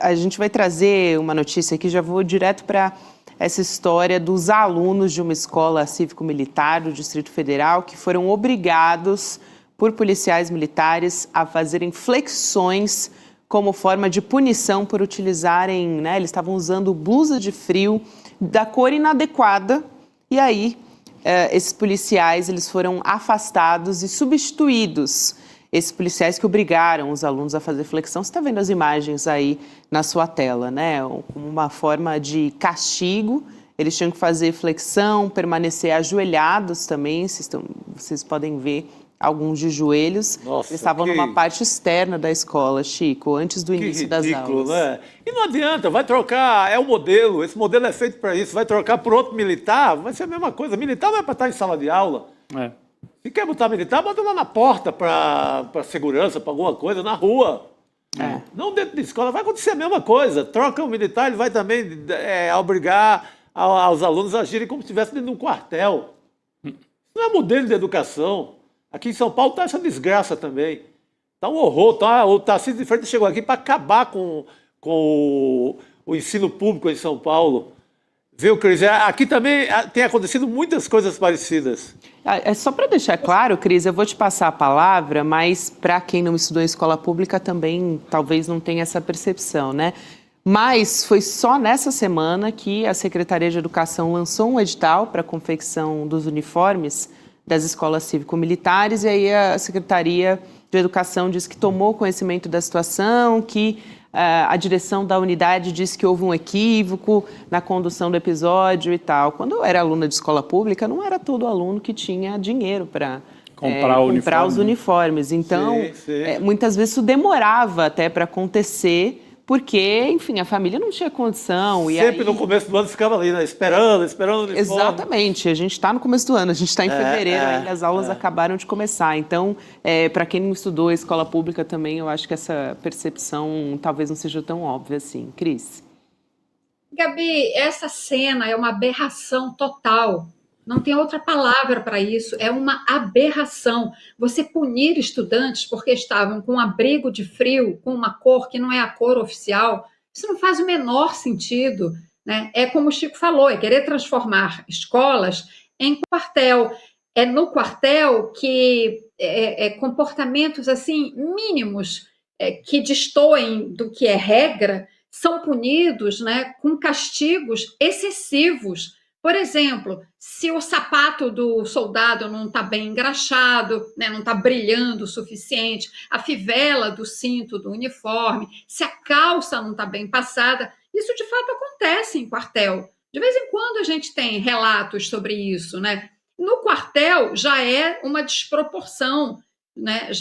A gente vai trazer uma notícia aqui, já vou direto para essa história dos alunos de uma escola cívico-militar do Distrito Federal que foram obrigados por policiais militares a fazerem flexões como forma de punição por utilizarem, né, eles estavam usando blusa de frio da cor inadequada, e aí esses policiais eles foram afastados e substituídos. Esses policiais que obrigaram os alunos a fazer flexão, você está vendo as imagens aí na sua tela, né? Como uma forma de castigo, eles tinham que fazer flexão, permanecer ajoelhados também, vocês podem ver alguns de joelhos. Nossa, eles estavam numa parte externa da escola, Chico, antes do início das aulas. Né? E não adianta, vai trocar, é o modelo, esse modelo é feito para isso, vai trocar por outro militar, vai ser a mesma coisa. Militar não é para estar em sala de aula. Se quer botar militar, bota lá na porta para segurança, para alguma coisa, na rua. Não dentro de escola, vai acontecer a mesma coisa. Troca o militar, ele vai também obrigar aos alunos a agirem como se estivesse dentro de um quartel. Isso não é modelo de educação. Aqui em São Paulo está essa desgraça também. Está um horror. O Tarcísio de Freitas chegou aqui para acabar com o ensino público em São Paulo. Viu, Cris? Aqui também tem acontecido muitas coisas parecidas. É só para deixar claro, Cris, eu vou te passar a palavra, mas para quem não estudou em escola pública também talvez não tenha essa percepção, né? Mas foi só nessa semana que a Secretaria de Educação lançou um edital para a confecção dos uniformes das escolas cívico-militares, e aí a Secretaria de Educação disse que tomou conhecimento da situação, que a direção da unidade disse que houve um equívoco na condução do episódio e tal. Quando eu era aluna de escola pública, não era todo aluno que tinha dinheiro para comprar os uniformes. Então, muitas vezes isso demorava até para acontecer, porque, enfim, a família não tinha condição. Sempre no começo do ano ficava ali, né? Esperando o uniforme. Exatamente. A gente está no começo do ano, a gente está em fevereiro, ainda as aulas acabaram de começar. Então, para quem não estudou a escola pública também, eu acho que essa percepção talvez não seja tão óbvia assim. Cris? Gabi, essa cena é uma aberração total. Não tem outra palavra para isso, é uma aberração. Você punir estudantes porque estavam com um abrigo de frio, com uma cor que não é a cor oficial, isso não faz o menor sentido, né? É como o Chico falou, é querer transformar escolas em quartel. É no quartel que comportamentos assim mínimos que destoem do que é regra são punidos, né, com castigos excessivos. Por exemplo, se o sapato do soldado não está bem engraxado, né, não está brilhando o suficiente, a fivela do cinto do uniforme, se a calça não está bem passada, isso de fato acontece em quartel. De vez em quando a gente tem relatos sobre isso, né? No quartel já é uma desproporção, né?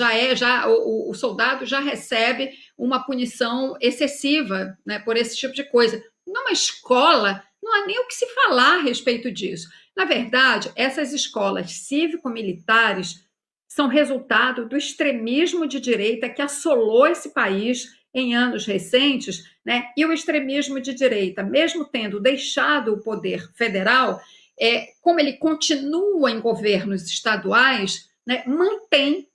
O soldado já recebe uma punição excessiva, né, por esse tipo de coisa. Numa escola, não há nem o que se falar a respeito disso. Na verdade, essas escolas cívico-militares são resultado do extremismo de direita que assolou esse país em anos recentes, né? E o extremismo de direita, mesmo tendo deixado o poder federal, como ele continua em governos estaduais, né, mantém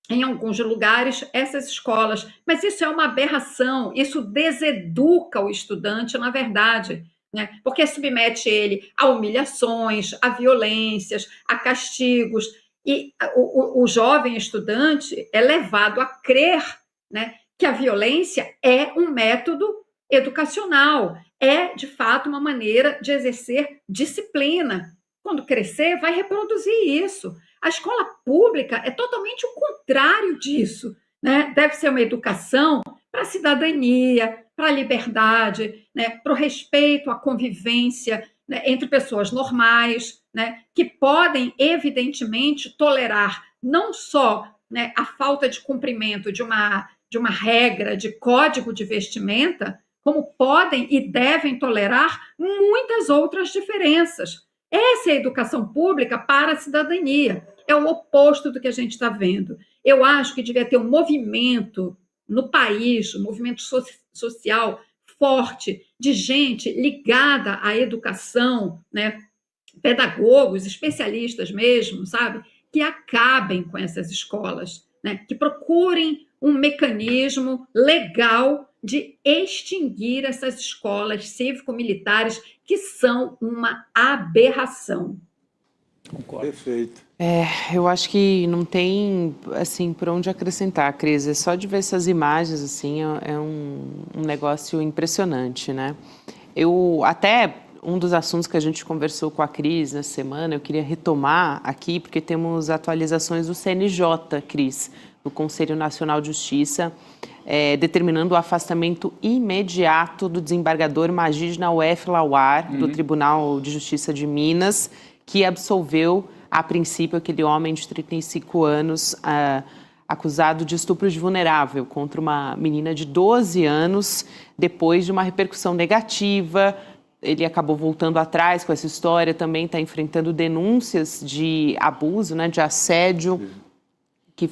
em alguns lugares essas escolas. Mas isso é uma aberração, isso deseduca o estudante, na verdade, né? Porque submete ele a humilhações, a violências, a castigos, e o jovem estudante é levado a crer, né, que a violência é um método educacional, é, de fato, uma maneira de exercer disciplina. Quando crescer, vai reproduzir isso. A escola pública é totalmente o contrário disso, né? Deve ser uma educação para a cidadania, para a liberdade, né? Para o respeito à convivência, né, entre pessoas normais, né, que podem, evidentemente, tolerar não só, né, a falta de cumprimento de uma regra, de código de vestimenta, como podem e devem tolerar muitas outras diferenças. Essa é a educação pública para a cidadania. É o oposto do que a gente está vendo. Eu acho que devia ter um movimento no país, um movimento social forte, de gente ligada à educação, né? Pedagogos, especialistas mesmo, sabe? Que acabem com essas escolas, né? Que procurem um mecanismo legal de extinguir essas escolas cívico-militares que são uma aberração. Concordo. Perfeito. Eu acho que não tem, assim, por onde acrescentar, Cris. É só de ver essas imagens, assim, é um negócio impressionante, né? Até um dos assuntos que a gente conversou com a Cris nessa semana, eu queria retomar aqui, porque temos atualizações do CNJ, Cris, do Conselho Nacional de Justiça, determinando o afastamento imediato do desembargador Magid Nauef Lawar, do Tribunal de Justiça de Minas, que absolveu, a princípio, aquele homem de 35 anos acusado de estupro de vulnerável contra uma menina de 12 anos, depois de uma repercussão negativa. Ele acabou voltando atrás com essa história, também está enfrentando denúncias de abuso, né, de assédio, que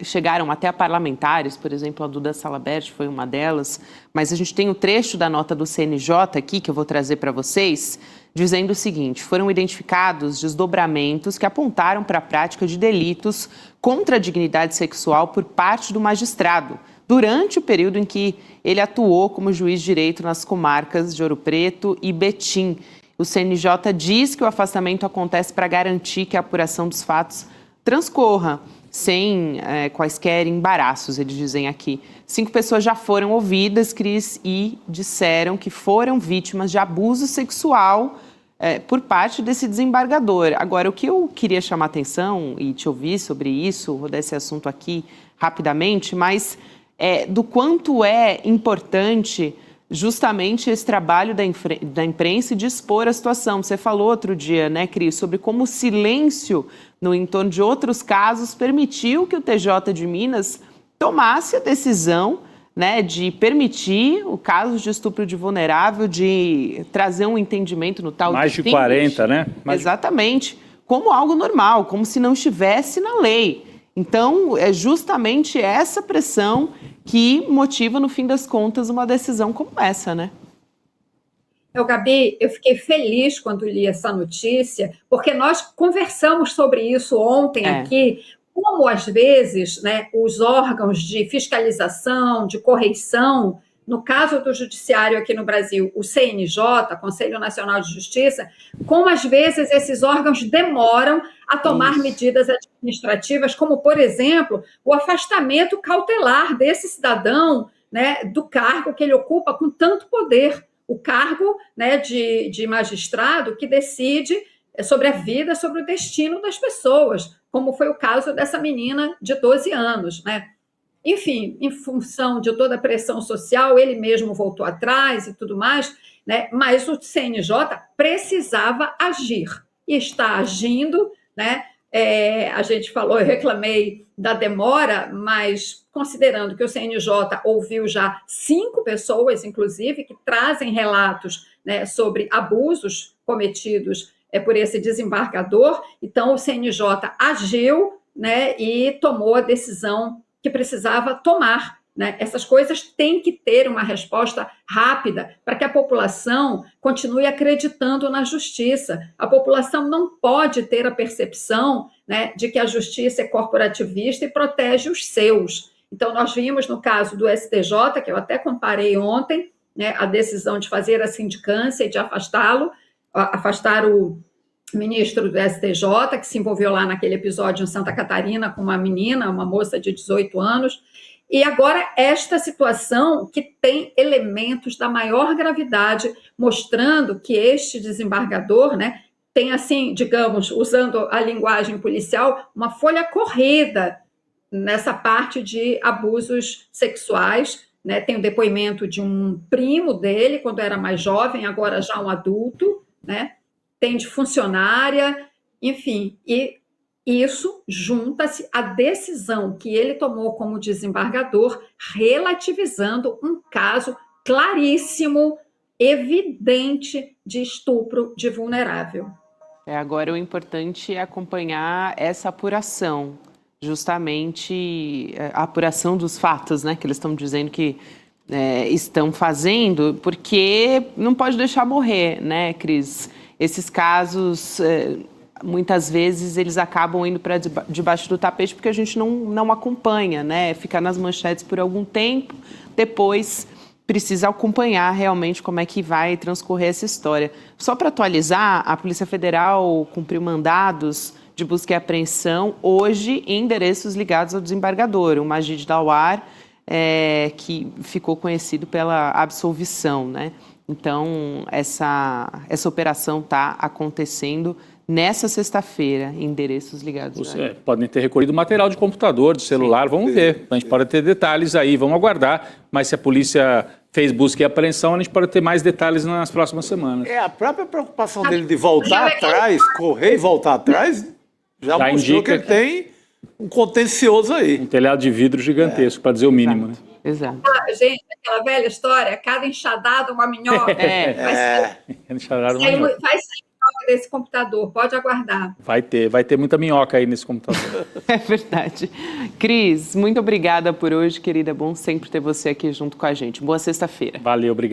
chegaram até a parlamentares, por exemplo, a Duda Salabert foi uma delas, mas a gente tem um trecho da nota do CNJ aqui, que eu vou trazer para vocês, dizendo o seguinte: foram identificados desdobramentos que apontaram para a prática de delitos contra a dignidade sexual por parte do magistrado, durante o período em que ele atuou como juiz de direito nas comarcas de Ouro Preto e Betim. O CNJ diz que o afastamento acontece para garantir que a apuração dos fatos transcorra sem quaisquer embaraços, eles dizem aqui. 5 pessoas já foram ouvidas, Cris, e disseram que foram vítimas de abuso sexual por parte desse desembargador. Agora, o que eu queria chamar a atenção e te ouvir sobre isso, rodar esse assunto aqui rapidamente, mas do quanto é importante justamente esse trabalho da imprensa e de expor a situação. Você falou outro dia, né, Cris, sobre como o silêncio no entorno de outros casos permitiu que o TJ de Minas tomasse a decisão, né, de permitir o caso de estupro de vulnerável, de trazer um entendimento no tal... Mais de 40, né? Exatamente, como algo normal, como se não estivesse na lei. Então, é justamente essa pressão que motiva, no fim das contas, uma decisão como essa, né? Gabi, eu fiquei feliz quando li essa notícia, porque nós conversamos sobre isso ontem aqui, como às vezes, né, os órgãos de fiscalização, de correição, no caso do judiciário aqui no Brasil, o CNJ, Conselho Nacional de Justiça, como às vezes esses órgãos demoram a tomar medidas administrativas, como, por exemplo, o afastamento cautelar desse cidadão, né, do cargo que ele ocupa com tanto poder, o cargo, né, de magistrado que decide sobre a vida, sobre o destino das pessoas, como foi o caso dessa menina de 12 anos, né? Enfim, em função de toda a pressão social, ele mesmo voltou atrás e tudo mais, né? Mas o CNJ precisava agir e está agindo, né? A gente falou, eu reclamei da demora, mas considerando que o CNJ ouviu já 5 pessoas, inclusive, que trazem relatos, né, sobre abusos cometidos por esse desembargador, então o CNJ agiu, né, e tomou a decisão que precisava tomar, né? Essas coisas têm que ter uma resposta rápida para que a população continue acreditando na justiça. A população não pode ter a percepção, né, de que a justiça é corporativista e protege os seus. Então, nós vimos no caso do STJ, que eu até comparei ontem, né, a decisão de fazer a sindicância e de afastar o ministro do STJ, que se envolveu lá naquele episódio em Santa Catarina com uma menina, uma moça de 18 anos, e agora esta situação que tem elementos da maior gravidade, mostrando que este desembargador, né, tem, assim, digamos, usando a linguagem policial, uma folha corrida nessa parte de abusos sexuais, né? Tem o depoimento de um primo dele, quando era mais jovem, agora já um adulto, né? Tem de funcionária, enfim, e isso junta-se à decisão que ele tomou como desembargador, relativizando um caso claríssimo, evidente de estupro de vulnerável. Agora o importante é acompanhar essa apuração, justamente a apuração dos fatos, né, que eles estão dizendo que estão fazendo, porque não pode deixar morrer, né, Cris? Esses casos, muitas vezes, eles acabam indo para debaixo do tapete porque a gente não acompanha, né? Fica nas manchetes por algum tempo, depois precisa acompanhar realmente como é que vai transcorrer essa história. Só para atualizar, a Polícia Federal cumpriu mandados de busca e apreensão hoje em endereços ligados ao desembargador, o Majid Dawar, que ficou conhecido pela absolvição, né? Então, essa operação está acontecendo nessa sexta-feira, em endereços ligados. Podem ter recolhido material de computador, de celular, vamos ver. A gente pode ter detalhes aí, vamos aguardar. Mas se a polícia fez busca e apreensão, a gente pode ter mais detalhes nas próximas semanas. A própria preocupação dele de voltar atrás, correr e voltar atrás, já mostrou indica que ele tem um contencioso aí. Um telhado de vidro gigantesco, para dizer o mínimo. Né? Exato. Gente, aquela velha história, cada enxadada uma minhoca. Enxadada uma Vai minhoca. sair minhoca desse computador, pode aguardar. Vai ter muita minhoca aí nesse computador. É verdade. Cris, muito obrigada por hoje, querida. Bom sempre ter você aqui junto com a gente. Boa sexta-feira. Valeu, obrigado.